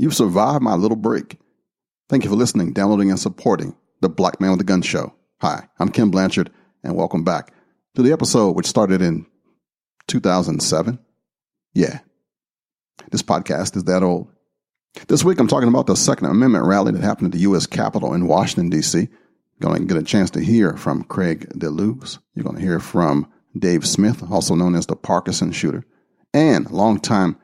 You've survived my little break. Thank you for listening, downloading, and supporting the Black Man with a Gun Show. Hi, I'm Kenn Blanchard, and welcome back to the episode which started in 2007. Yeah, this podcast is that old. This week I'm talking about the Second Amendment rally that happened at the U.S. Capitol in Washington, D.C. You're going to get a chance to hear from Craig DeLuz. You're going to hear from Dave Smith, also known as the Parkinson shooter, and longtime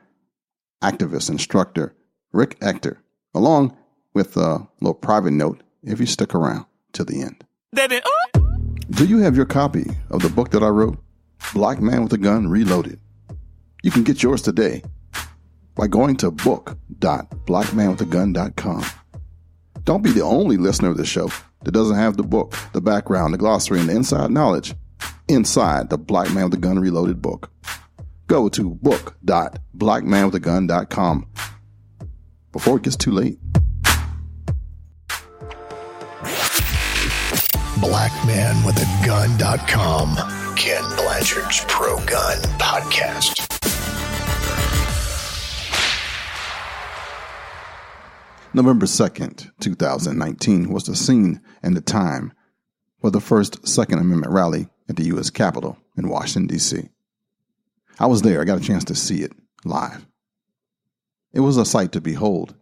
activist instructor Rick Ector, along with a little private note if you stick around to the end. Do you have your copy of the book that I wrote, Black Man with a Gun Reloaded? You can get yours today by going to book.blackmanwithagun.com. Don't be the only listener of the show that doesn't have the book, the background, the glossary, and the inside knowledge inside the Black Man with a Gun Reloaded book. Go to book.blackmanwithagun.com before it gets too late. Blackmanwithagun.com, Kenn Blanchard's pro-gun podcast. November 2nd, 2019 was the scene and the time for the first Second Amendment rally at the U.S. Capitol in Washington, D.C. I was there. I got a chance to see it live. It was a sight to behold.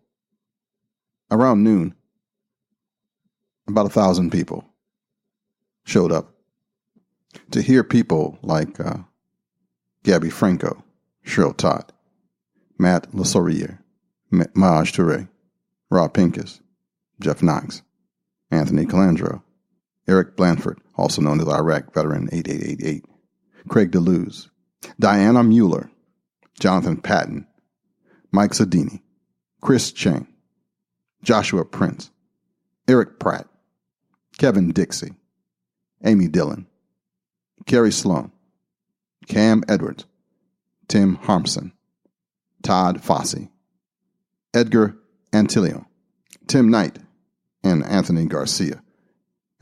Around noon, about 1,000 people showed up to hear people like Gabby Franco, Cheryl Todd, Matt Lasourier, Maj Touré, Rob Pincus, Jeff Knox, Anthony Calandro, Eric Blanford, also known as Iraq Veteran 8888, Craig DeLuz, Diana Mueller, Jonathan Patton, Mike Sedini, Chris Chang, Joshua Prince, Eric Pratt, Kevin Dixie, Amy Dillon, Kerry Sloan, Cam Edwards, Tim Harmson, Todd Fossey, Edgar Antilio, Tim Knight, and Anthony Garcia.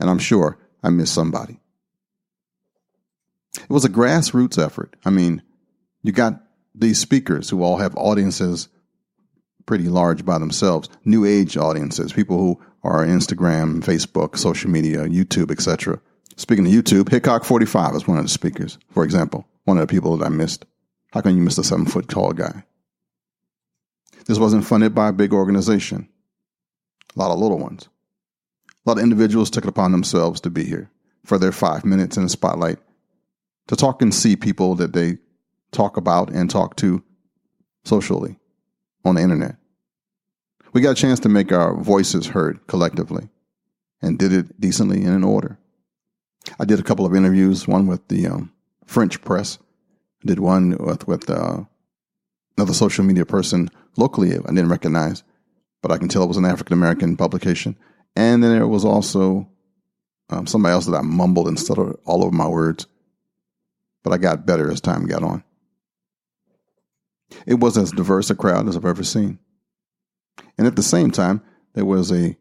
And I'm sure I missed somebody. It was a grassroots effort. I mean, you got these speakers who all have audiences pretty large by themselves, new age audiences, people who are on Instagram, Facebook, social media, YouTube, etc. Speaking of YouTube, Hickok45 is one of the speakers, for example, one of the people that I missed. How can you miss a 7-foot tall guy? This wasn't funded by a big organization. A lot of little ones. A lot of individuals took it upon themselves to be here for their 5 minutes in the spotlight to talk and see people that they talk about and talk to socially on the internet. We got a chance to make our voices heard collectively and did it decently and in order. I did a couple of interviews, one with the French press, did one with another social media person locally I didn't recognize, but I can tell it was an African-American publication. And then there was also somebody else that I mumbled and stuttered all over my words, but I got better as time got on. It was as diverse a crowd as I've ever seen. And at the same time, there was a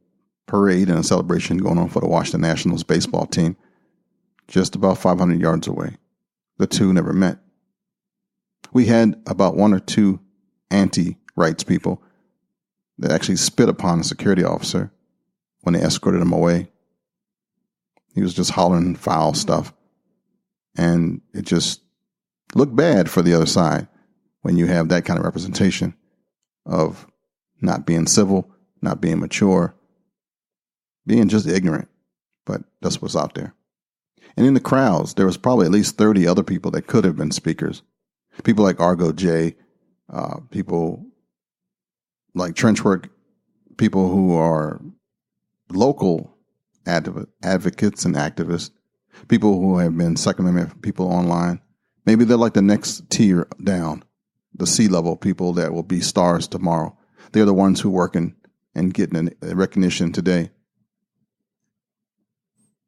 parade and a celebration going on for the Washington Nationals baseball team just about 500 yards away. The two never met. We had about one or two anti-rights people that actually spit upon a security officer when they escorted him away. He was just hollering foul stuff. And it just looked bad for the other side when you have that kind of representation of not being civil, not being mature, being just ignorant. But that's what's out there. And in the crowds, there was probably at least 30 other people that could have been speakers. People like Argo J, people like Trenchwork, people who are local advocates and activists, people who have been Second Amendment people online. Maybe they're like the next tier down, the C-level people that will be stars tomorrow. They're the ones who are working and getting recognition today.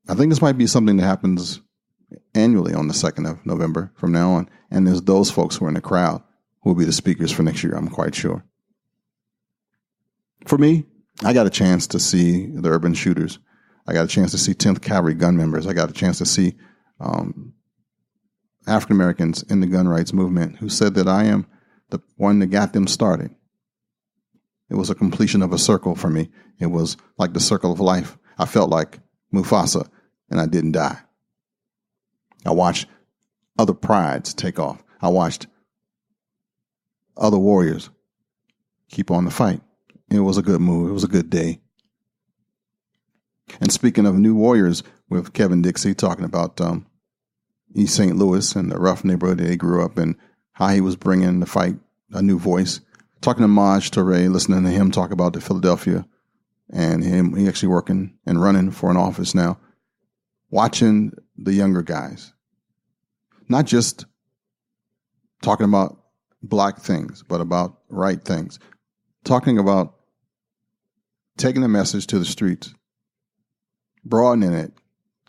I think this might be something that happens annually on the 2nd of November from now on. And there's those folks who are in the crowd who will be the speakers for next year, I'm quite sure. For me, I got a chance to see the urban shooters. I got a chance to see 10th Cavalry gun members. I got a chance to see African Americans in the gun rights movement who said that I am the one that got them started. It was a completion of a circle for me. It was like the circle of life. I felt like Mufasa, and I didn't die. I watched other prides take off. I watched other warriors keep on the fight. It was a good move. It was a good day. And speaking of new warriors, with Kevin Dixie talking about East St. Louis and the rough neighborhood that he grew up in, how he was bringing the fight a new voice. Talking to Maj Toure, listening to him talk about the Philadelphia and he actually working and running for an office now. Watching the younger guys, not just talking about black things, but about right things. Talking about taking the message to the streets, broadening it,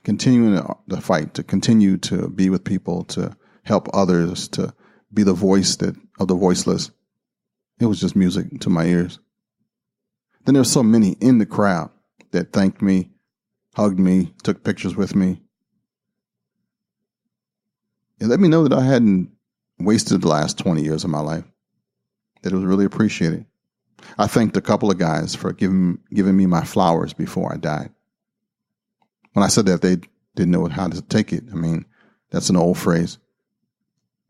continuing the fight, to continue to be with people, to help others, to be the voice of the voiceless. It was just music to my ears. Then there's so many in the crowd that thanked me, hugged me, took pictures with me. It let me know that I hadn't wasted the last 20 years of my life, that it was really appreciated. I thanked a couple of guys for giving me my flowers before I died. When I said that, they didn't know how to take it. I mean, that's an old phrase.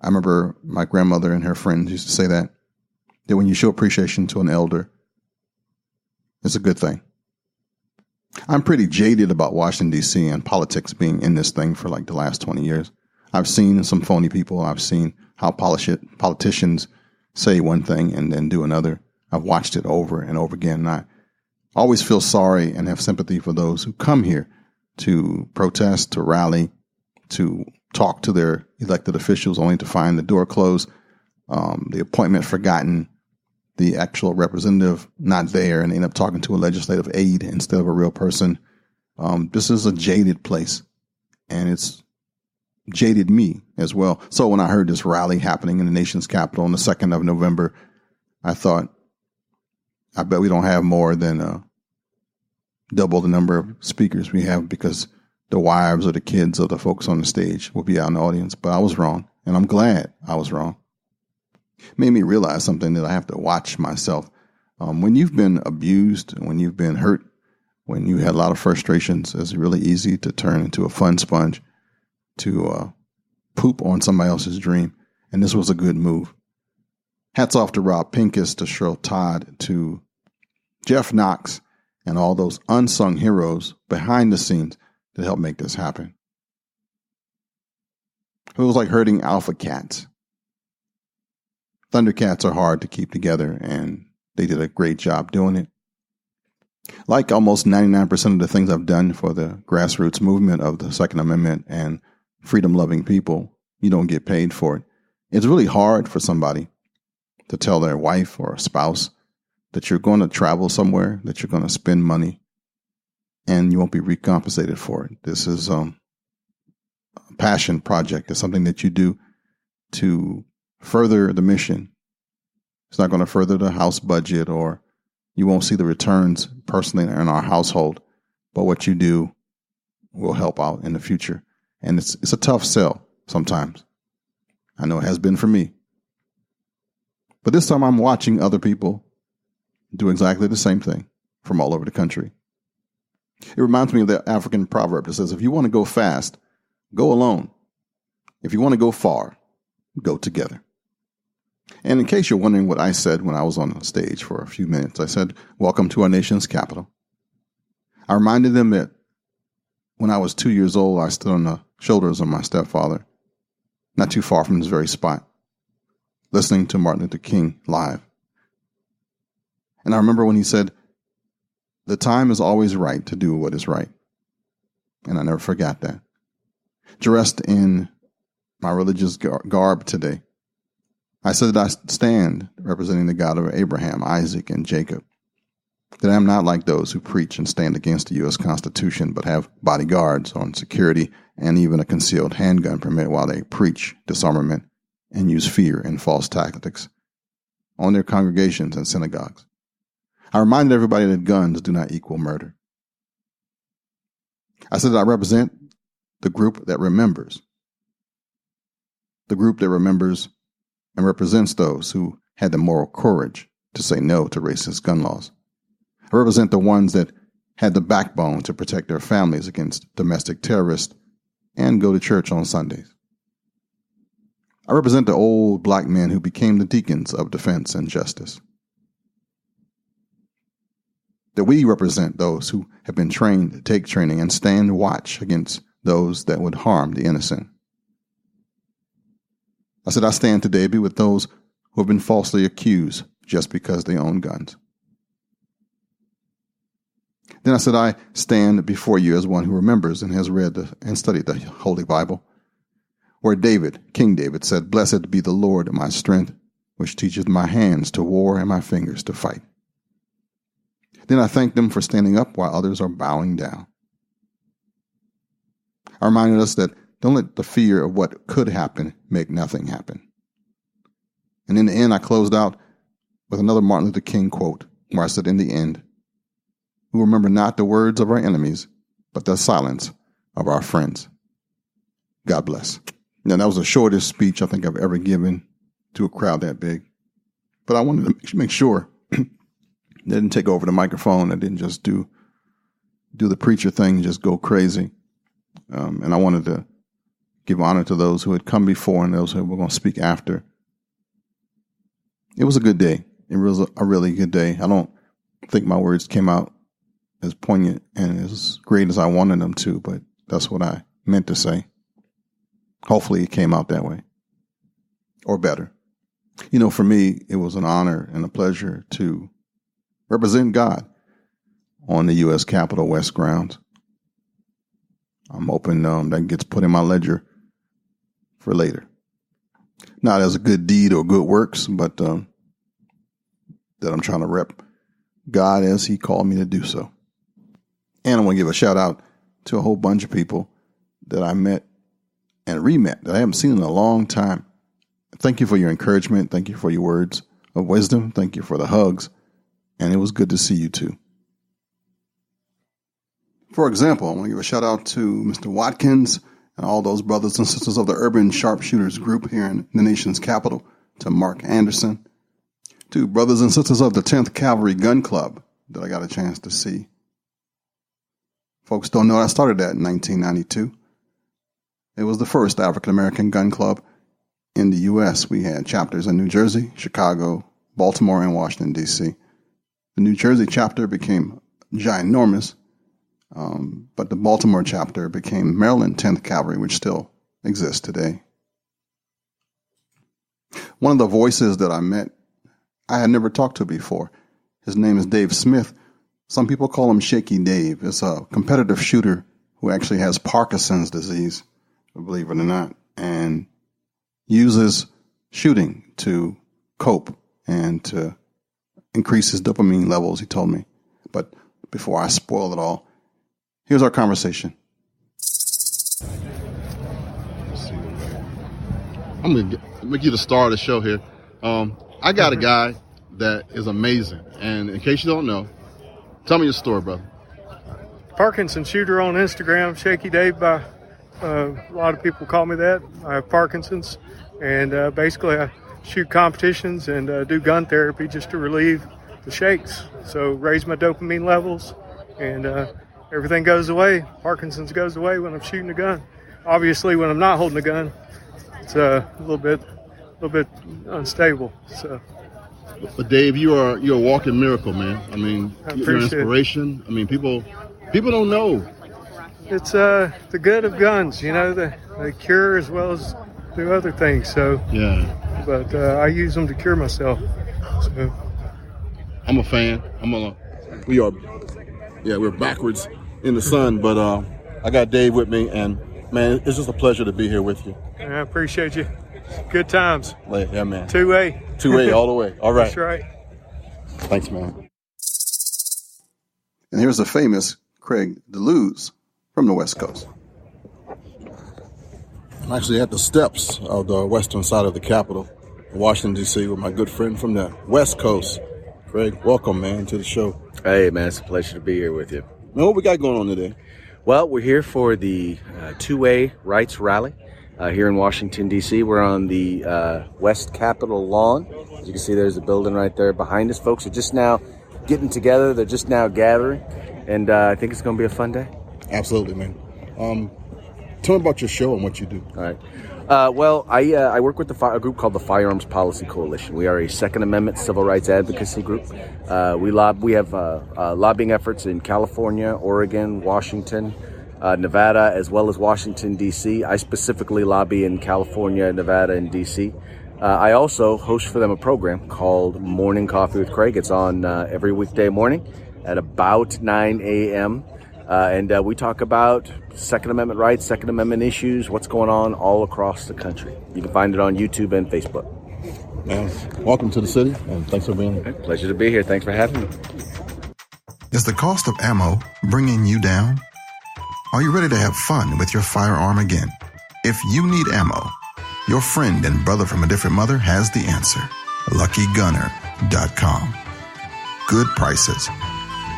I remember my grandmother and her friends used to say that when you show appreciation to an elder, it's a good thing. I'm pretty jaded about Washington, D.C. and politics being in this thing for like the last 20 years. I've seen some phony people. I've seen how politicians say one thing and then do another. I've watched it over and over again. And I always feel sorry and have sympathy for those who come here to protest, to rally, to talk to their elected officials only to find the door closed, the appointment forgotten, the actual representative not there, and end up talking to a legislative aide instead of a real person. This is a jaded place, and it's jaded me as well. So when I heard this rally happening in the nation's capital on the 2nd of November, I thought, I bet we don't have more than double the number of speakers we have, because the wives or the kids of the folks on the stage will be out in the audience. But I was wrong, and I'm glad I was wrong. It made me realize something that I have to watch myself. When you've been abused, when you've been hurt, when you had a lot of frustrations, it's really easy to turn into a fun sponge, to poop on somebody else's dream. And this was a good move. Hats off to Rob Pincus, to Cheryl Todd, to Jeff Knox, and all those unsung heroes behind the scenes that helped make this happen. It was like herding alpha cats. Thundercats are hard to keep together, and they did a great job doing it. Like almost 99% of the things I've done for the grassroots movement of the Second Amendment and freedom-loving people, you don't get paid for it. It's really hard for somebody to tell their wife or a spouse that you're going to travel somewhere, that you're going to spend money, and you won't be recompensated for it. This is a passion project. It's something that you do to further the mission. It's not going to further the house budget, or you won't see the returns personally in our household, but what you do will help out in the future. And it's a tough sell sometimes. I know it has been for me. But this time I'm watching other people do exactly the same thing from all over the country. It reminds me of the African proverb that says, if you want to go fast, go alone. If you want to go far, go together. And in case you're wondering what I said when I was on the stage for a few minutes, I said, welcome to our nation's capital. I reminded them that when I was 2 years old, I stood on the shoulders of my stepfather, not too far from this very spot, listening to Martin Luther King live. And I remember when he said, the time is always right to do what is right. And I never forgot that. Dressed in my religious garb today, I said that I stand representing the God of Abraham, Isaac, and Jacob. That I am not like those who preach and stand against the U.S. Constitution, but have bodyguards on security and even a concealed handgun permit while they preach disarmament and use fear and false tactics on their congregations and synagogues. I reminded everybody that guns do not equal murder. I said that I represent the group that remembers. The group that remembers and represents those who had the moral courage to say no to racist gun laws. I represent the ones that had the backbone to protect their families against domestic terrorists and go to church on Sundays. I represent the old black men who became the deacons of defense and justice. That we represent those who have been trained to take training and stand watch against those that would harm the innocent. I said I stand today be with those who have been falsely accused just because they own guns. Then I said I stand before you as one who remembers and has read and studied the Holy Bible, where King David said, "Blessed be the Lord my strength, which teacheth my hands to war and my fingers to fight." Then I thanked them for standing up while others are bowing down. I reminded us that don't let the fear of what could happen make nothing happen. And in the end, I closed out with another Martin Luther King quote, where I said, in the end, we remember not the words of our enemies, but the silence of our friends. God bless. Now, that was the shortest speech I think I've ever given to a crowd that big. But I wanted to make sure they didn't take over the microphone. I didn't just do the preacher thing and just go crazy. And I wanted to give honor to those who had come before and those who were going to speak after. It was a good day. It was a really good day. I don't think my words came out as poignant and as great as I wanted them to, but that's what I meant to say. Hopefully it came out that way or better. You know, for me, it was an honor and a pleasure to represent God on the U.S. Capitol West grounds. I'm hoping that gets put in my ledger for later. Not as a good deed or good works, but that I'm trying to rep God as he called me to do so. And I want to give a shout out to a whole bunch of people that I met and re-met that I haven't seen in a long time. Thank you for your encouragement. Thank you for your words of wisdom. Thank you for the hugs. And it was good to see you too. For example, I want to give a shout out to Mr. Watkins and all those brothers and sisters of the Urban Sharpshooters group here in the nation's capital, to Mark Anderson, to brothers and sisters of the 10th Cavalry Gun Club that I got a chance to see. Folks don't know I started that in 1992. It was the first African-American gun club in the U.S. We had chapters in New Jersey, Chicago, Baltimore, and Washington, D.C. The New Jersey chapter became ginormous, but the Baltimore chapter became Maryland 10th Cavalry, which still exists today. One of the voices that I met, I had never talked to before. His name is Dave Smith. Some people call him Shaky Dave. It's a competitive shooter who actually has Parkinson's disease, believe it or not, and uses shooting to cope and to increase his dopamine levels, he told me. But before I spoil it all, here's our conversation. I'm going to make you the star of the show here. I got a guy that is amazing. And in case you don't know, tell me your story, brother. Parkinson's shooter on Instagram, Shaky Dave. A lot of people call me that. I have Parkinson's. And basically I shoot competitions and do gun therapy just to relieve the shakes. So raise my dopamine levels and everything goes away. Parkinson's goes away when I'm shooting a gun. Obviously, when I'm not holding a gun, it's a little bit unstable. So, but Dave, you're a walking miracle, man. I mean, you're an inspiration. I mean, people don't know. It's the good of guns, you know, they cure as well as do other things. So yeah, but I use them to cure myself. So I'm a fan. We're backwards in the sun, but I got Dave with me, and man, it's just a pleasure to be here with you. I appreciate you. Good times. Yeah, man. 2A all the way. All right. That's right. Thanks, man. And here's the famous Craig DeLuz from the West Coast. I'm actually at the steps of the western side of the Capitol, Washington, D.C., with my good friend from the West Coast. Craig, welcome, man, to the show. Hey, man, it's a pleasure to be here with you. Man, what we got going on today? Well, we're here for the 2A Rights Rally. here in Washington, D.C. We're on the West Capitol lawn. As you can see, there's a building right there behind us. Folks are just now getting together. They're just now gathering, and I think it's going to be a fun day. Absolutely, man. Tell me about your show and what you do. All right. I work with a group called the Firearms Policy Coalition. We are a Second Amendment civil rights advocacy group. We have lobbying efforts in California, Oregon, Washington, Nevada, as well as Washington, D.C. I specifically lobby in California, Nevada, and D.C. I also host for them a program called Morning Coffee with Craig. It's on every weekday morning at about 9 a.m. And we talk about Second Amendment rights, Second Amendment issues, what's going on all across the country. You can find it on YouTube and Facebook. Man, welcome to the city, and thanks for being here. Pleasure to be here. Thanks for having me. Is the cost of ammo bringing you down? Are you ready to have fun with your firearm again? If you need ammo, your friend and brother from a different mother has the answer. LuckyGunner.com. Good prices.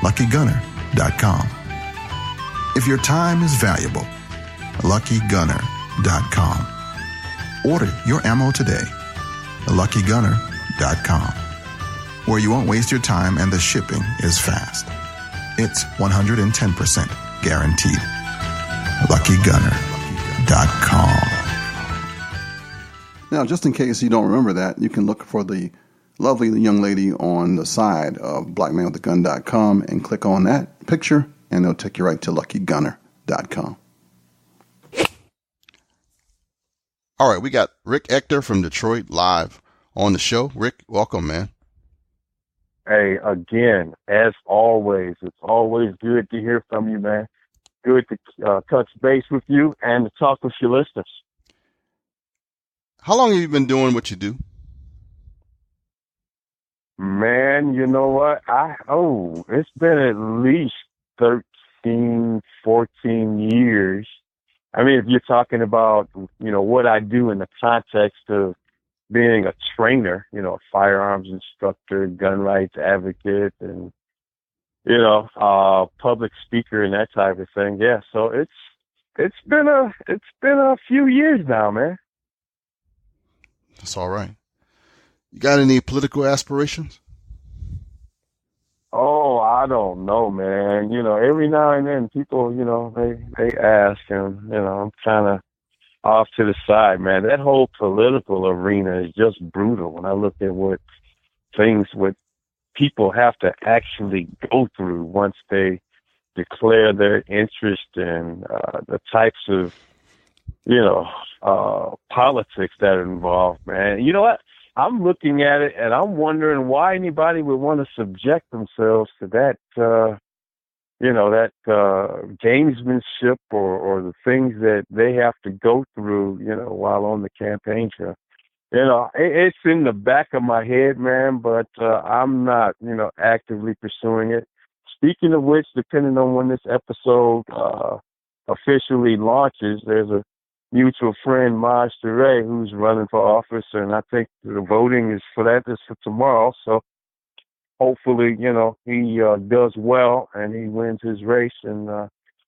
LuckyGunner.com. If your time is valuable, LuckyGunner.com. Order your ammo today. LuckyGunner.com. Where you won't waste your time and the shipping is fast. It's 110% guaranteed. LuckyGunner.com. Now, just in case you don't remember that, you can look for the lovely young lady on the side of blackmanwiththegun.com and click on that picture, and it'll take you right to LuckyGunner.com. All right, we got Rick Ector from Detroit live on the show. Rick, welcome, man. Hey, again, as always, it's always good to hear from you, man. Good to touch base with you and to talk with your listeners. How long have you been doing what you do? Man, you know what? It's been at least 13, 14 years. I mean, if you're talking about, what I do in the context of being a trainer, a firearms instructor, gun rights advocate, and, public speaker and that type of thing. Yeah. So it's been a few years now, man. That's all right. You got any political aspirations? Oh, I don't know, man. Every now and then people, they ask, and, I'm kind of off to the side, man. That whole political arena is just brutal when I look at what people have to actually go through once they declare their interest in the types of, politics that are involved, man. You know what? I'm looking at it and I'm wondering why anybody would want to subject themselves to that, gamesmanship or the things that they have to go through, while on the campaign trail. It's in the back of my head, man, but I'm not, actively pursuing it. Speaking of which, depending on when this episode officially launches, there's a mutual friend, Maj Toure, who's running for office, and I think the voting is for tomorrow. So hopefully, he does well and he wins his race, and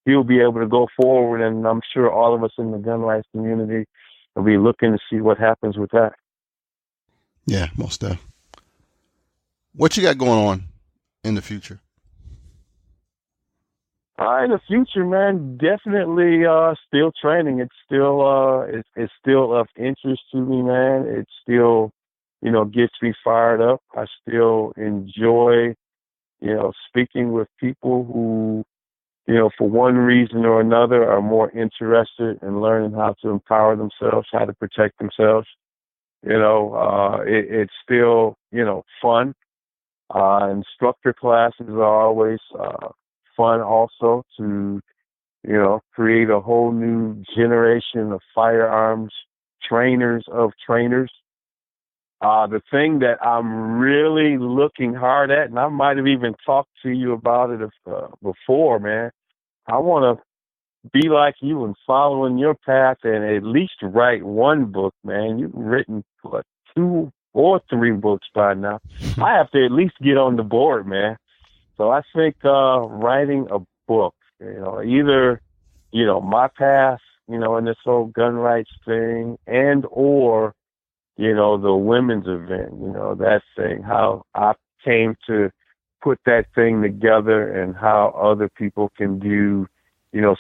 he'll be able to go forward. And I'm sure all of us in the gun rights community will be looking to see what happens with that. Yeah, most definitely. What you got going on in the future? In the future, man, definitely still training. It's still of interest to me, man. It still, gets me fired up. I still enjoy, speaking with people who, for one reason or another are more interested in learning how to empower themselves, how to protect themselves. It's still, fun. Instructor classes are always fun also to, create a whole new generation of firearms trainers of trainers. The thing that I'm really looking hard at, and I might have even talked to you about it before, man, I want to be like you and following your path and at least write one book, man. You've written, 2 or 3 books by now. I have to at least get on the board, man. So I think writing a book, either, my path, in this whole gun rights thing and or, the women's event, that thing, how I came to put that thing together and how other people can do,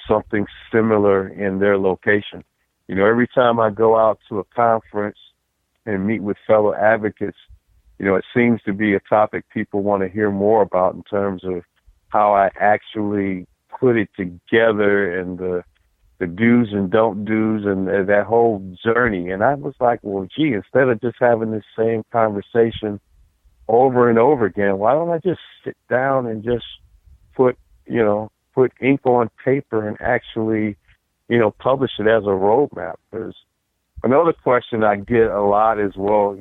something similar in their location. Every time I go out to a conference and meet with fellow advocates, it seems to be a topic people want to hear more about in terms of how I actually put it together and the do's and don't do's and that whole journey. And I was like, well, gee, instead of just having this same conversation over and over again, why don't I just sit down and just put ink on paper and actually, publish it as a roadmap? There's another question I get a lot is, well,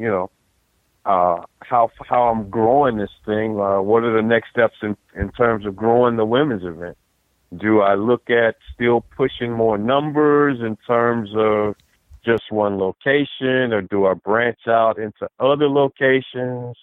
how I'm growing this thing. What are the next steps in terms of growing the women's event? Do I look at still pushing more numbers in terms of just one location, or do I branch out into other locations?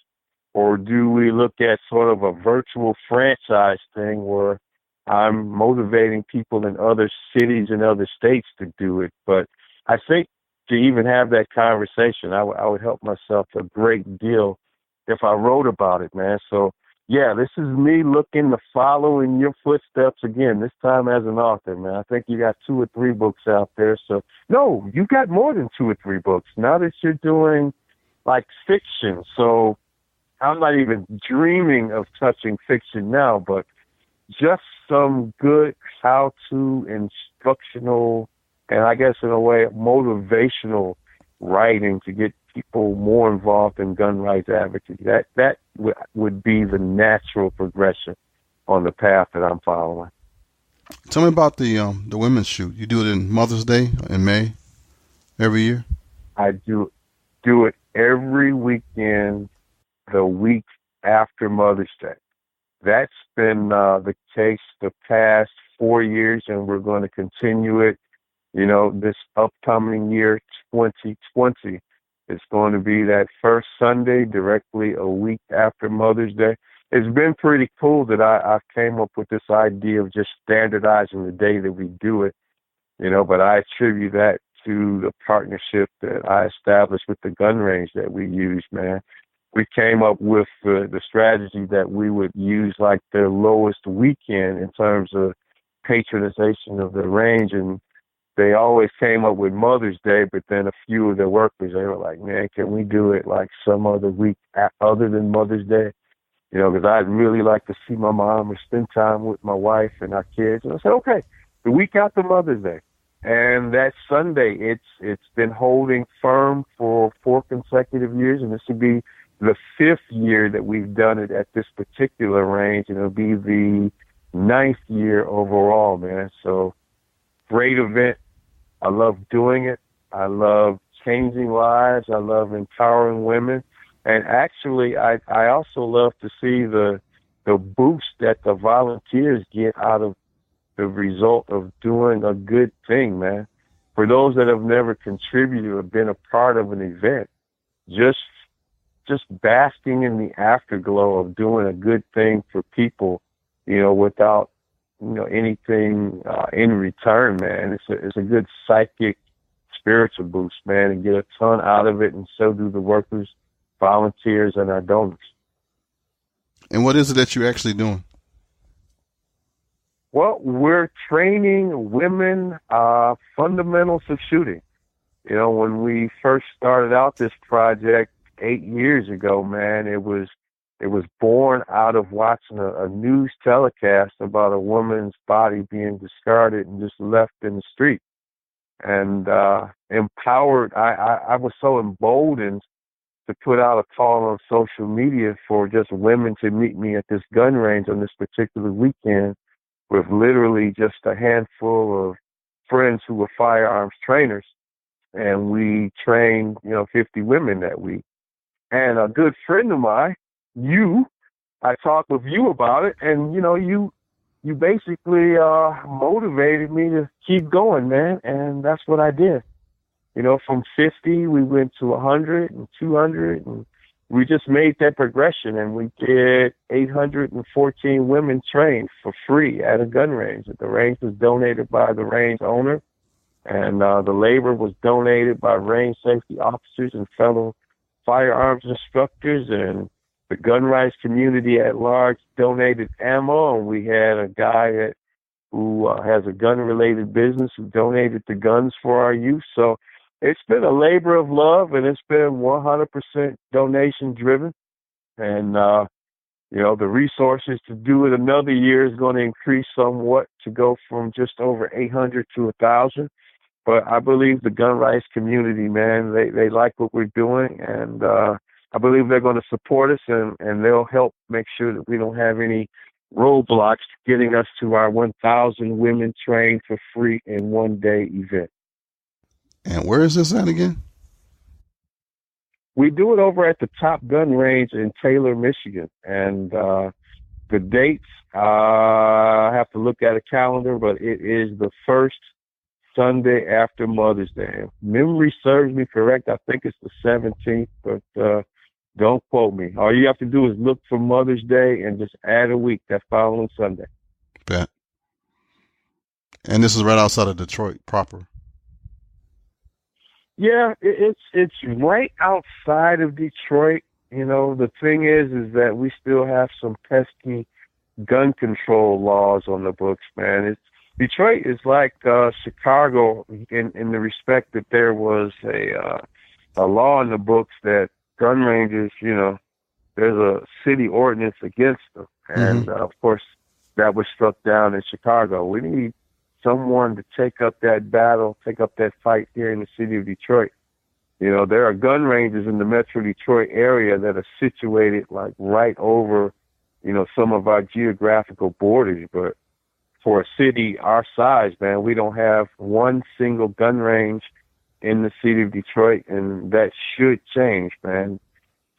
Or do we look at sort of a virtual franchise thing where I'm motivating people in other cities and other states to do it? But I think to even have that conversation, I would help myself a great deal if I wrote about it, man. So, yeah, this is me looking to follow in your footsteps again, this time as an author, man. I think you got 2 or 3 books out there. So, no, you got more than 2 or 3 books. Now that you're doing, like, fiction. So I'm not even dreaming of touching fiction now, but just some good how-to, instructional, and I guess in a way motivational writing to get people more involved in gun rights advocacy. That would be the natural progression on the path that I'm following. Tell me about the women's shoot. You do it in Mother's Day in May every year? I do it every weekend, the week after Mother's Day. That's been the case the past 4 years, and we're going to continue it. This upcoming year, 2020, it's going to be that first Sunday, directly a week after Mother's Day. It's been pretty cool that I came up with this idea of just standardizing the day that we do it, but I attribute that to the partnership that I established with the gun range that we use, man. We came up with the strategy that we would use like their lowest weekend in terms of patronization of the range, and they always came up with Mother's Day, but then a few of their workers, they were like, man, can we do it like some other week other than Mother's Day? Because I'd really like to see my mom or spend time with my wife and our kids. And I said, okay, the week after Mother's Day. And that Sunday, it's been holding firm for 4 consecutive years, and this will be the 5th year that we've done it at this particular range, and it'll be the 9th year overall, man. So great event. I love doing it. I love changing lives. I love empowering women. And actually, I also love to see the boost that the volunteers get out of the result of doing a good thing, man. For those that have never contributed or been a part of an event, just basking in the afterglow of doing a good thing for people, without anything in return, man. It's a good psychic, spiritual boost, man, and get a ton out of it, and so do the workers, volunteers, and our donors. And what is it that you're actually doing? Well, we're training women fundamentals of shooting. When we first started out this project 8 years ago, man, it was born out of watching a news telecast about a woman's body being discarded and just left in the street. And empowered, I was so emboldened to put out a call on social media for just women to meet me at this gun range on this particular weekend with literally just a handful of friends who were firearms trainers. And we trained, 50 women that week. And a good friend of mine, I talked with you about it, and, you basically motivated me to keep going, man. And that's what I did. From 50, we went to 100 and 200, and we just made that progression, and we did 814 women trained for free at a gun range. The range was donated by the range owner, And the labor was donated by range safety officers and fellow firearms instructors, and the gun rights community at large donated ammo. And we had a guy who has a gun-related business who donated the guns for our youth. So it's been a labor of love, and it's been 100% donation-driven. And, the resources to do it another year is going to increase somewhat to go from just over 800 to 1,000. But I believe the gun rights community, man, they like what we're doing, and I believe they're going to support us, and they'll help make sure that we don't have any roadblocks getting us to our 1,000 women trained for free in one-day event. And where is this at again? We do it over at the Top Gun Range in Taylor, Michigan. And the dates, I have to look at a calendar, but it is the first Sunday after Mother's Day. If memory serves me correct, I think it's the 17th, but don't quote me. All you have to do is look for Mother's Day and just add a week that following Sunday. Bet. And this is right outside of Detroit proper. Yeah, it's right outside of Detroit. The thing is that we still have some pesky gun control laws on the books, man. Detroit is like Chicago in the respect that there was a law in the books that gun ranges, there's a city ordinance against them. And, of course, that was struck down in Chicago. We need someone to take up that battle, take up that fight here in the city of Detroit. There are gun ranges in the Metro Detroit area that are situated like right over, some of our geographical borders. But for a city our size, man, we don't have one single gun range in the city of Detroit, and that should change, man.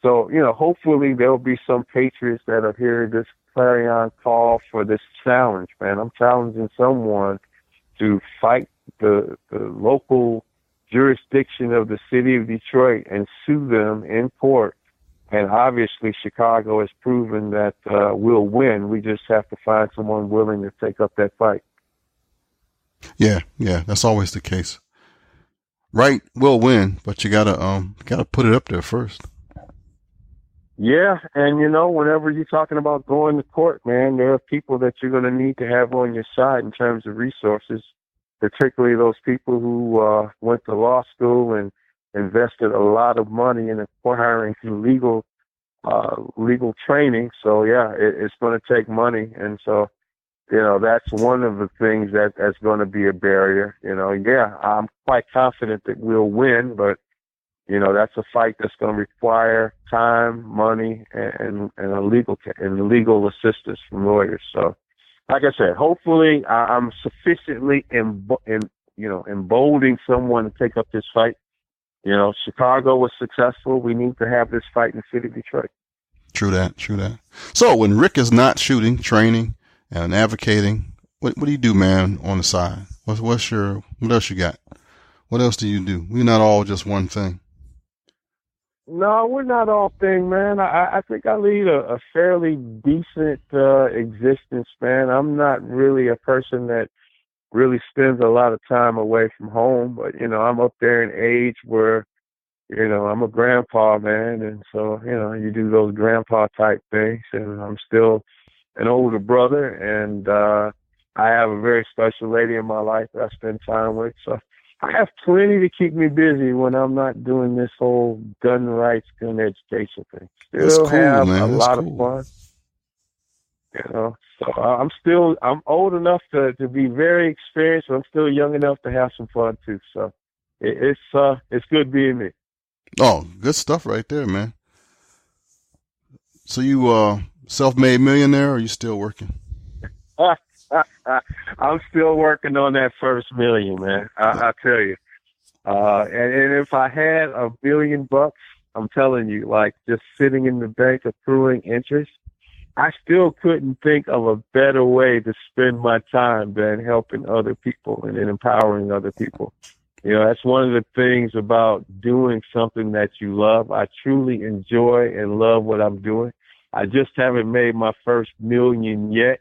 So, hopefully there'll be some patriots that are hearing this clarion call for this challenge, man. I'm challenging someone to fight the local jurisdiction of the city of Detroit and sue them in court. And obviously Chicago has proven that we'll win. We just have to find someone willing to take up that fight. Yeah, that's always the case. Right, we'll win, but you gotta put it up there first. Yeah, and whenever you're talking about going to court, man, there are people that you're going to need to have on your side in terms of resources, particularly those people who went to law school and invested a lot of money in acquiring legal training. So, yeah, it's going to take money. And so, that's one of the things that's going to be a barrier. Yeah, I'm quite confident that we'll win, but that's a fight that's going to require time, money, and legal assistance from lawyers. So, like I said, hopefully I'm sufficiently emboldening someone to take up this fight. Chicago was successful. We need to have this fight in the city of Detroit. True that. So when Rick is not shooting, training, and advocating, what do you do, man, on the side? What else you got? What else do you do? We're not all just one thing. No, we're not all thing, man. I think I lead a fairly decent existence, man. I'm not really a person that really spends a lot of time away from home, but, I'm up there in age where, I'm a grandpa, man, and so, you do those grandpa type things, and I'm still an older brother, and I have a very special lady in my life that I spend time with, so I have plenty to keep me busy when I'm not doing this whole gun rights, gun education thing. Still have a lot of fun. So I'm old enough to be very experienced, but I'm still young enough to have some fun too. So it's good being me. Oh, good stuff right there, man. So you self-made millionaire, or are you still working? I'm still working on that first million, man. I tell you. And if I had $1 billion, I'm telling you, like just sitting in the bank accruing interest, I still couldn't think of a better way to spend my time than helping other people and empowering other people. That's one of the things about doing something that you love. I truly enjoy and love what I'm doing. I just haven't made my first million yet.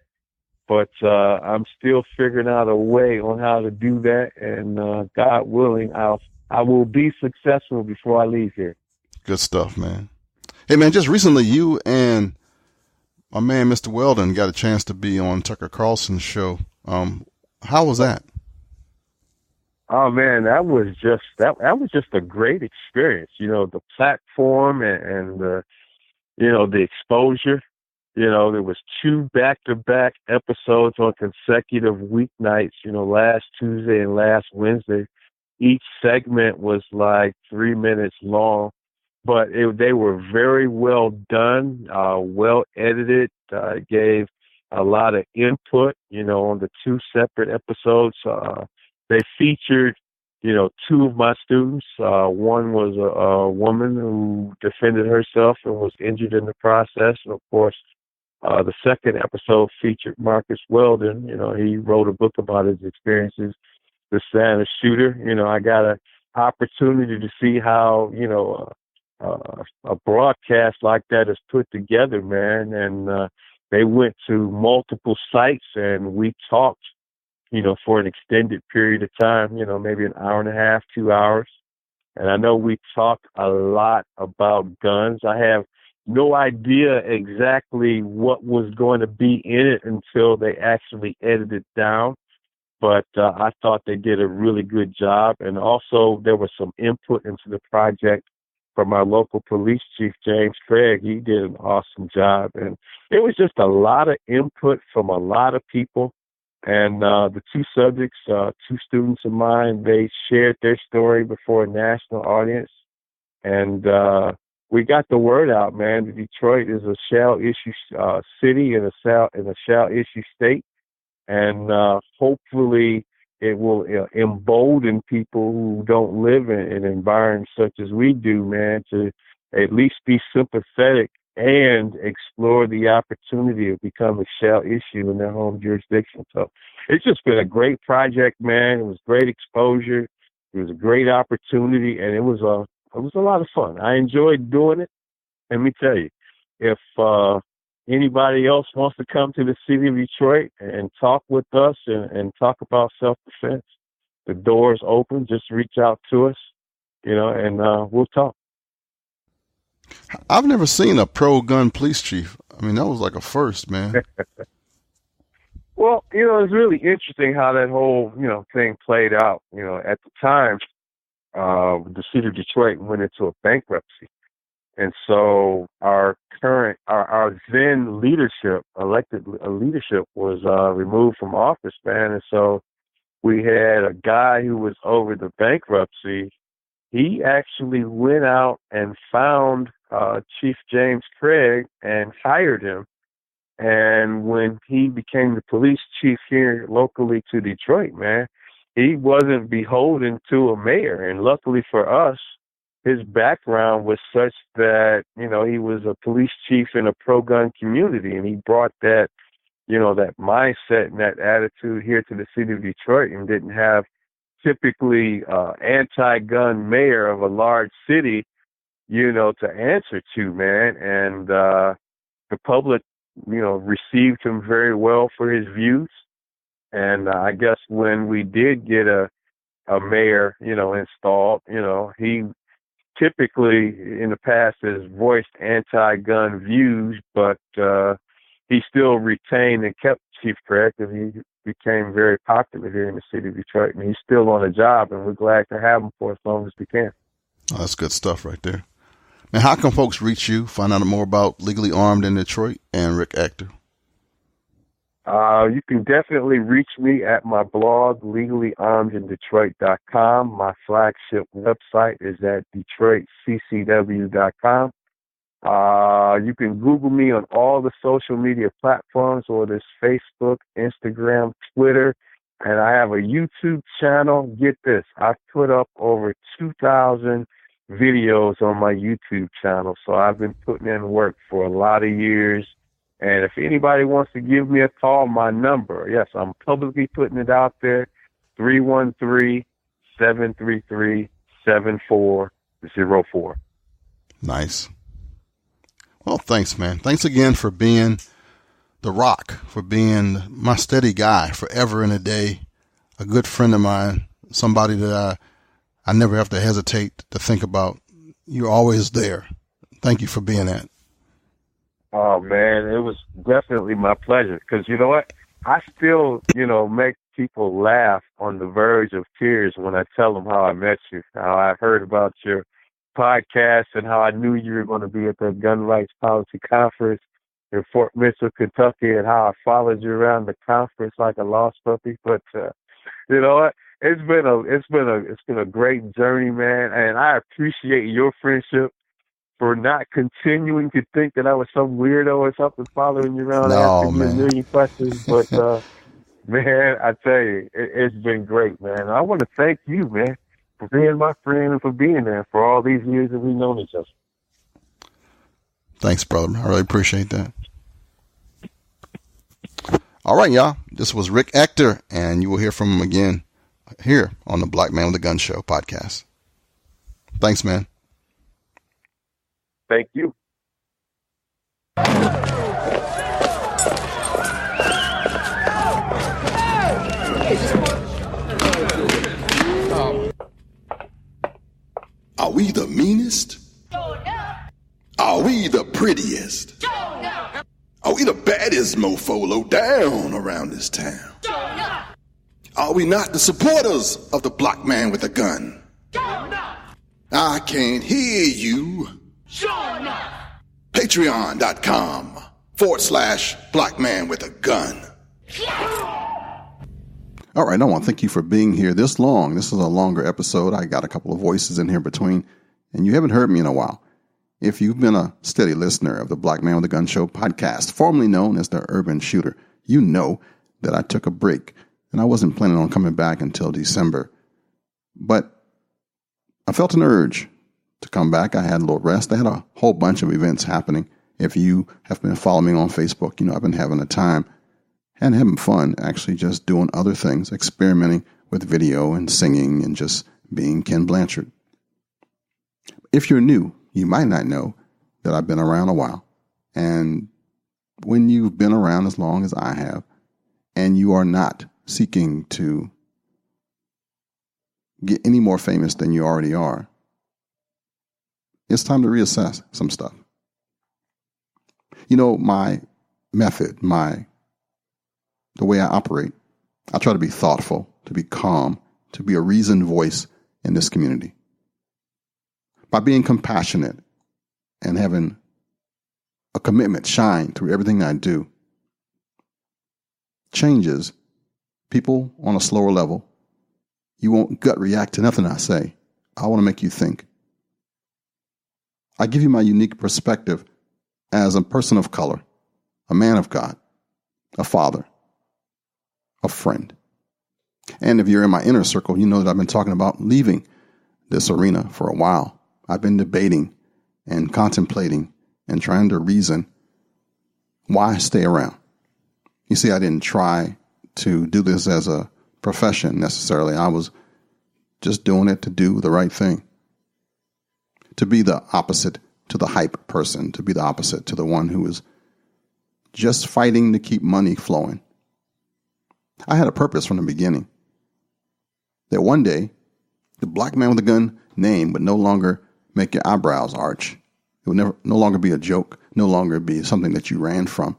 but I'm still figuring out a way on how to do that. And God willing, I will be successful before I leave here. Good stuff, man. Hey, man, just recently you and my man, Mr. Weldon, got a chance to be on Tucker Carlson's show. How was that? Oh man, that was just a great experience. You know, the platform and the, you know, the exposure. You know, there was 2 back-to-back episodes on consecutive weeknights, you know, last Tuesday and last Wednesday. Each segment was like 3 minutes long, but they were very well done, well edited, gave a lot of input, you know, on the 2 separate episodes. They featured, you know, 2 of my students. One was a woman who defended herself and was injured in the process. And of course, the second episode featured Marcus Weldon. You know, he wrote a book about his experiences, the Santa shooter. You know, I got an opportunity to see how, you know, a broadcast like that is put together, man. And they went to multiple sites and we talked, you know, for an extended period of time, you know, maybe an hour and a half, 2 hours. And I know we talked a lot about guns. I have no idea exactly what was going to be in it until they actually edited it down. But I thought they did a really good job. And also there was some input into the project from our local police chief, James Craig. He did an awesome job. And it was just a lot of input from a lot of people. And the 2 subjects, 2 students of mine, they shared their story before a national audience. And we got the word out, man. Detroit is a shall-issue city and a shall-issue state. And hopefully it will embolden people who don't live in environments such as we do, man, to at least be sympathetic and explore the opportunity of becoming a shall issue in their home jurisdiction. So it's just been a great project, man. It was great exposure. It was a great opportunity, and it was a lot of fun. I enjoyed doing it. Let me tell you, if anybody else wants to come to the city of Detroit and talk with us and talk about self-defense, the door's open. Just reach out to us, you know, and we'll talk. I've never seen a pro-gun police chief. I mean, that was like a first, man. Well, you know, it's really interesting how that whole, you know, thing played out. You know, at the time, the city of Detroit went into a bankruptcy. And so our then leadership, elected leadership, was removed from office, man. And so we had a guy who was over the bankruptcy. He actually went out and found Chief James Craig and hired him. And when he became the police chief here locally to Detroit, man, he wasn't beholden to a mayor. And luckily for us, his background was such that, you know, he was a police chief in a pro-gun community, and he brought that, you know, that mindset and that attitude here to the city of Detroit, and didn't have typically anti-gun mayor of a large city, you know, to answer to, man. And the public, you know, received him very well for his views. And I guess when we did get a mayor, you know, installed, you know, he typically in the past has voiced anti-gun views, but he still retained and kept Chief Craig, and he became very popular here in the city of Detroit, and he's still on the job, and we're glad to have him for as long as we can. Oh, that's good stuff right there. Man, how can folks reach you, find out more about Legally Armed in Detroit and Rick Ector? You can definitely reach me at my blog, legallyarmedindetroit.com. My flagship website is at detroitccw.com. You can Google me on all the social media platforms, whether it's Facebook, Instagram, Twitter, and I have a YouTube channel. Get this, I've put up over 2,000 videos on my YouTube channel, so I've been putting in work for a lot of years. And if anybody wants to give me a call, my number, yes, I'm publicly putting it out there, 313-733-7404. Nice. Well, thanks, man. Thanks again for being The Rock, for being my steady guy forever and a day, a good friend of mine, somebody that I never have to hesitate to think about. You're always there. Thank you for being that. Oh, man, it was definitely my pleasure. Because you know what? I still, make people laugh on the verge of tears when I tell them how I met you, how I heard about your podcast, and how I knew you were going to be at the Gun Rights Policy Conference in Fort Mitchell, Kentucky, and how I followed you around the conference like a lost puppy. But you know what? It's been a great journey, man, and I appreciate your friendship for not continuing to think that I was some weirdo or something following you around asking you a million questions. But man, I tell you, it's been great, man. I want to thank you, man, for being my friend and for being there for all these years that we've known each other. Thanks, brother. I really appreciate that. All right, y'all. This was Rick Ector, and you will hear from him again here on the Black Man with a Gun Show podcast. Thanks, man. Thank you. Are we the meanest? Are we the prettiest? Are we the baddest mofo low down around this town? Are we not the supporters of the black man with a gun? I can't hear you. Patreon.com/black man with a gun. All right, I want to thank you for being here this long. This is a longer episode. I got a couple of voices in here between, and you haven't heard me in a while. If you've been a steady listener of the Black Man with a Gun Show podcast, formerly known as the Urban Shooter, you know that I took a break, and I wasn't planning on coming back until December. But I felt an urge to come back. I had a little rest. I had a whole bunch of events happening. If you have been following me on Facebook, I've been having a time and having fun, actually just doing other things, experimenting with video and singing and just being Kenn Blanchard. If you're new, you might not know that I've been around a while. And when you've been around as long as I have, and you are not seeking to get any more famous than you already are, it's time to reassess some stuff. My method, the way I operate, I try to be thoughtful, to be calm, to be a reasoned voice in this community. By being compassionate and having a commitment shine through everything I do, changes people on a slower level. You won't gut react to nothing I say. I want to make you think. I give you my unique perspective as a person of color, a man of God, a father, a friend. And if you're in my inner circle, you know that I've been talking about leaving this arena for a while. I've been debating and contemplating and trying to reason why stay around. You see, I didn't try to do this as a profession necessarily. I was just doing it to do the right thing. To be the opposite to the hype person, to be the opposite to the one who is just fighting to keep money flowing. I had a purpose from the beginning. That one day, the Black Man with a Gun name would no longer make your eyebrows arch. It would no longer be a joke, no longer be something that you ran from.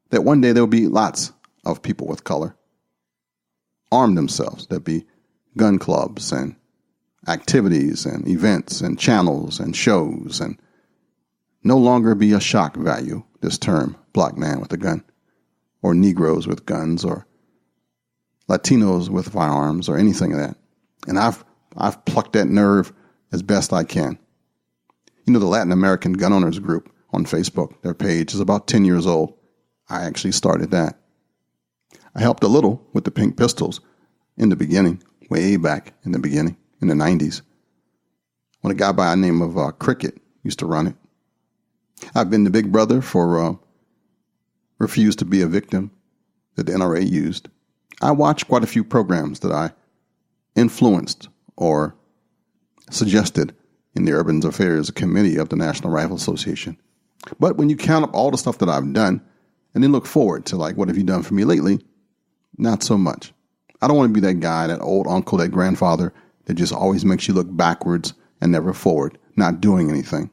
That one day there will be lots of people with color arm themselves. There'll be gun clubs and activities and events and channels and shows, and no longer be a shock value, this term, black man with a gun, or Negroes with guns, or Latinos with firearms, or anything of that. And I've plucked that nerve as best I can. The Latin American Gun Owners Group on Facebook, their page is about 10 years old. I actually started that. I helped a little with the Pink Pistols in the beginning, way back in the beginning, in the 90s, when a guy by the name of Cricket used to run it. I've been the big brother for Refuse to Be a Victim that the NRA used. I watched quite a few programs that I influenced or suggested in the Urban Affairs Committee of the National Rifle Association. But when you count up all the stuff that I've done and then look forward to like, what have you done for me lately? Not so much. I don't want to be that guy, that old uncle, that grandfather that just always makes you look backwards and never forward, not doing anything.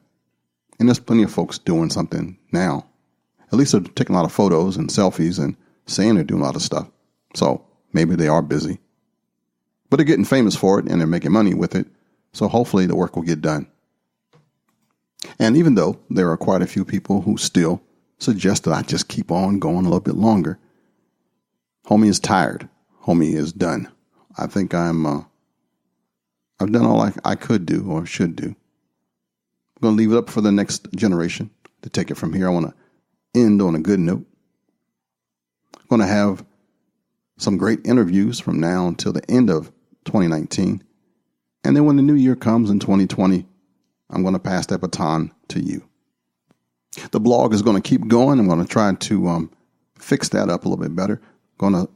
And there's plenty of folks doing something now. At least they're taking a lot of photos and selfies and saying they're doing a lot of stuff. So maybe they are busy. But they're getting famous for it and they're making money with it. So hopefully the work will get done. And even though there are quite a few people who still suggest that I just keep on going a little bit longer, homie is tired. Homie is done. I think I've done all I could do or should do. I'm going to leave it up for the next generation to take it from here. I want to end on a good note. I'm going to have some great interviews from now until the end of 2019. And then when the new year comes in 2020, I'm going to pass that baton to you. The blog is going to keep going. I'm going to try to fix that up a little bit better.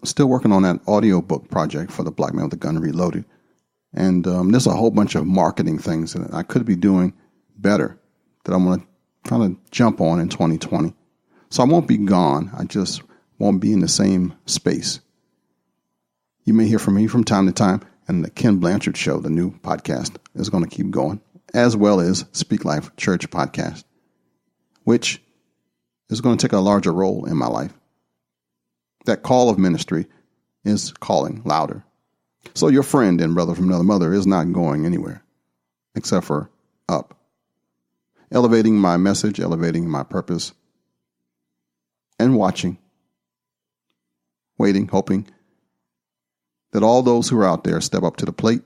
Still working on that audiobook project for the Black Man with a Gun Reloaded. And there's a whole bunch of marketing things that I could be doing better that I'm going to try to jump on in 2020. So I won't be gone. I just won't be in the same space. You may hear from me from time to time, and the Kenn Blanchard Show, the new podcast, is going to keep going, as well as Speak Life Church podcast, which is going to take a larger role in my life. That call of ministry is calling louder. So your friend and brother from another mother is not going anywhere except for up. Elevating my message, elevating my purpose, and watching, waiting, hoping that all those who are out there step up to the plate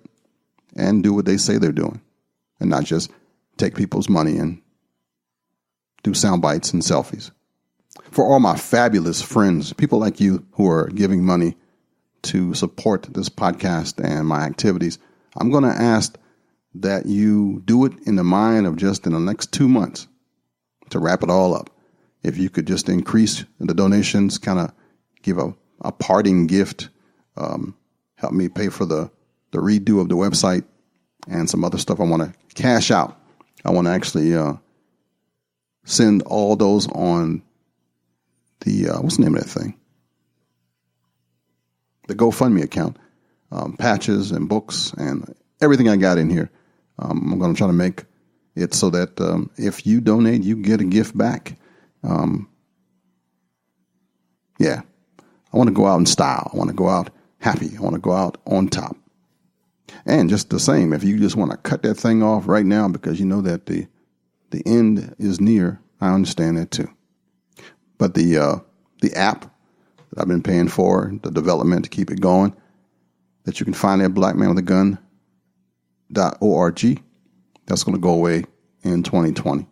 and do what they say they're doing and not just take people's money and do sound bites and selfies. For all my fabulous friends, people like you who are giving money to support this podcast and my activities, I'm going to ask that you do it in the mind of just in the next 2 months to wrap it all up. If you could just increase the donations, kind of give a parting gift, help me pay for the redo of the website and some other stuff I want to cash out. I want to actually send all those on the, what's the name of that thing? The GoFundMe account, patches and books and everything I got in here. I'm going to try to make it so that if you donate, you get a gift back. Yeah, I want to go out in style. I want to go out happy. I want to go out on top. And just the same, if you just want to cut that thing off right now because you know that the end is near, I understand that too. But the app that I've been paying for, the development to keep it going, that you can find at blackmanwithagun.org, that's going to go away in 2020.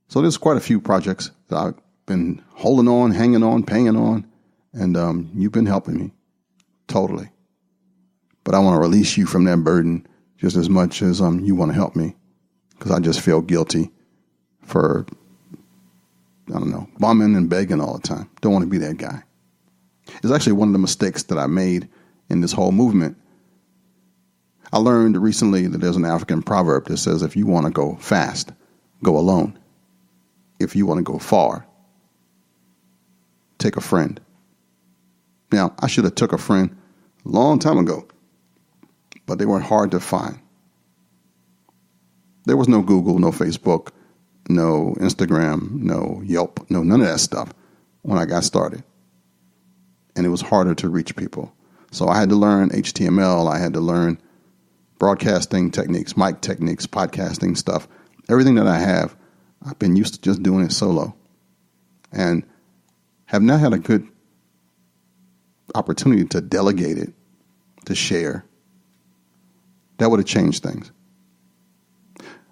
So there's quite a few projects that I've been holding on, hanging on, paying on, and you've been helping me totally. But I want to release you from that burden just as much as you want to help me, because I just feel guilty for, I don't know, bumming and begging all the time. Don't want to be that guy. It's actually one of the mistakes that I made in this whole movement. I learned recently that there's an African proverb that says, if you want to go fast, go alone. If you want to go far, take a friend. Now, I should have took a friend a long time ago, but they weren't hard to find. There was no Google, no Facebook, no Instagram, no Yelp, no none of that stuff when I got started. And it was harder to reach people. So I had to learn HTML. I had to learn broadcasting techniques, mic techniques, podcasting stuff. Everything that I have, I've been used to just doing it solo. And have not had a good opportunity to delegate it, to share. That would have changed things.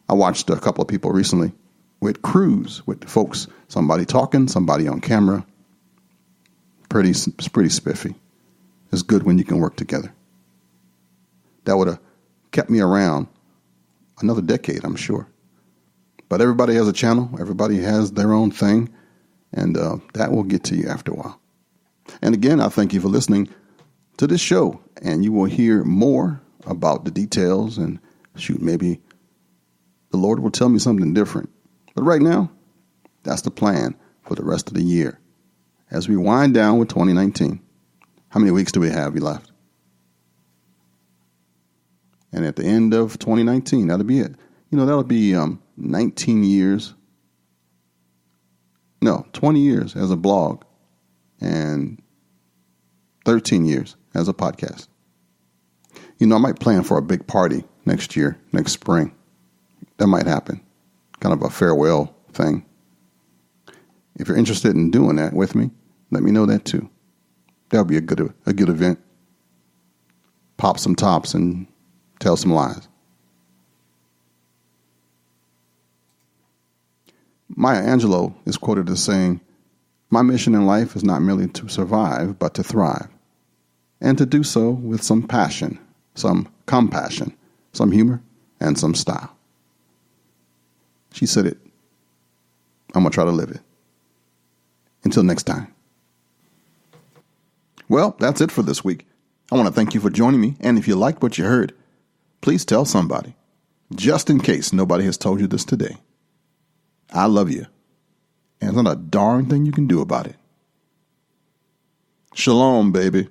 I watched a couple of people recently with crews, with folks, somebody talking, somebody on camera. It's pretty spiffy. It's good when you can work together. That would have kept me around another decade, I'm sure. But everybody has a channel. Everybody has their own thing. And that will get to you after a while. And again, I thank you for listening to this show. And you will hear more about the details. And shoot, maybe the Lord will tell me something different. But right now, that's the plan for for the rest of the year. As we wind down with 2019, how many weeks do we have left? And at the end of 2019, that'll be it. That'll be 19 years. No, 20 years as a blog and 13 years as a podcast. I might plan for a big party next year, next spring. That might happen. Kind of a farewell thing. If you're interested in doing that with me, let me know that too. That'll be a good event. Pop some tops and tell some lies. Maya Angelou is quoted as saying, "My mission in life is not merely to survive, but to thrive, and to do so with some passion, some compassion, some humor, and some style." She said it. I'm going to try to live it. Until next time. Well, that's it for this week. I want to thank you for joining me, and if you liked what you heard, please tell somebody, just in case nobody has told you this today. I love you, and there's not a darn thing you can do about it. Shalom, baby.